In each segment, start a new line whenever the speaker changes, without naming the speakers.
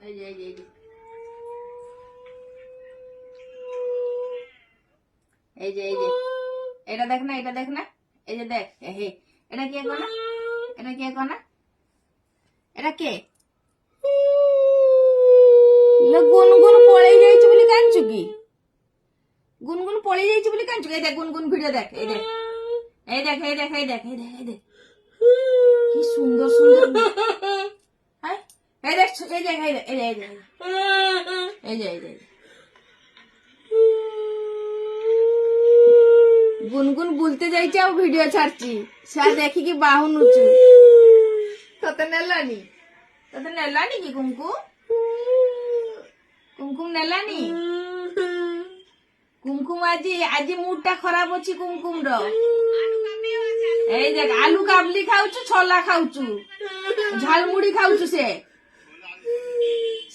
এই যে এই যে এই যে এই যে এই যে এটা দেখ না, এটা দেখ না, এই যে দেখ, হে এটা কে কনা, এটা কে কনা, এটা কে গুনগুন পড়ে যাইছে বলে কাঁদছু কি? গুনগুন পড়ে যাইছে বলে কাঁদছু? এই দেখ গুনগুন ভিডিও দেখ, এই দেখ এই দেখ এই দেখ এই দেখ এই দেখ এই দেখ কি সুন্দর সুন্দর, হ্যাঁ এই দেখ এই দেখ এই দেখ এই দেখ এই যে এই যে গুনগুন বলতে যাইছে আর ভিডিও ছাড়ছি, সে দেখি কি বাহুন উঁচু। তোতে নেলানি, তোতে নেলানি কি কুমকুম? কুমকুম নেলানি? কুমকুম আজি আজি মুডটা খরাপ ଅଛି কুমকুম র। এই দেখ আলু কাবলি খাଉଛୁ, ଛୋଲା ଖାଉଛୁ, ଝାଲମୁଢି ଖାଉଛୁ,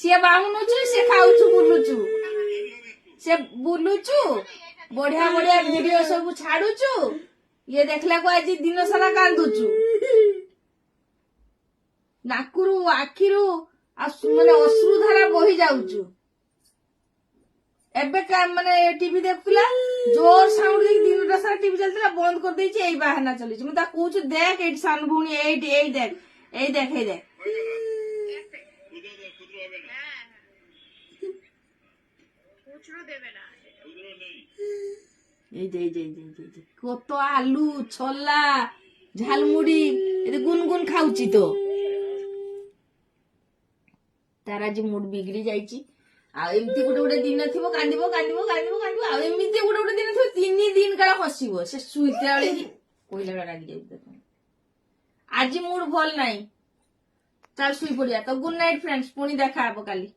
ସେ ବାହୁନୁଛୁ, ସେ ଖାଉଛୁ, ବୁଲୁଛୁ, ସେ ବୁଲୁଛୁ, ବଢିଆ ବଢିଆ ଭିଡିଓ ସବୁ ଛାଡୁଛୁ, ଇଏ ଦେଖିଲାକୁ ଆଜି ଦିନ ସାରା କାନ୍ଦୁଛୁ, ନାକରୁ ଆଖିରୁ ମାନେ ଅଶ୍ରୁଧାରା ବହି ଯାଉଛୁ। ଏବେ ମାନେ ଟିଭି ଦେଖୁଥିଲା, ଜୋର ସାଉଣ୍ଡ ଦେଇକି ଦିନଟା ସାରା ଟିଭି ଚାଲିଥିଲା, ବନ୍ଦ କରିଦେଇଛି, ଏଇ ବାହାନା ଚାଲିଛି। ମୁଁ ତାକୁ କହୁଛୁ ଦେଖ ଏଇଠି ସାନ ଭଉଣୀ, ଏଇଠି ଏଇ ଦେଖ ଏଇ ଦେଖ ଏଇ ଦେଖ এই যে এই যে এই যে কত আলু, ছোলা, ঝালমুড়ি এতে গুনগুন খাଉଛି তো। তার আଜି মুড ବିଗିଡି ଯାଇଛି। ଆଉ ଏମିତି ଗୋଟେ ଗୋଟେ ଦିନ ଥିବ କାନ୍ଦିବ କାନ୍ଦିବ କାନ୍ଦିବ କାନ୍ଦିବ, ଆଉ ଏମିତି ଗୋଟେ ଗୋଟେ ଦିନ ଥିବ 3 ଦିନ କାଳ ହସିବ। ସେ ଶୁଇଲା ବେଳେ ହିଁ କହିଲା ବେଳେ ରାଗି ଯାଉଛି। ଆଜି ମୁଡ୍ ଭଲ ନାହିଁ, ଚାଲ ଶୋଇ ପଡିବା। ତ ଗୁଡ୍ ନାଇଟ୍ ଫ୍ରେଣ୍ଡସ୍, ପୁଣି ଦେଖା ହବ କାଲି।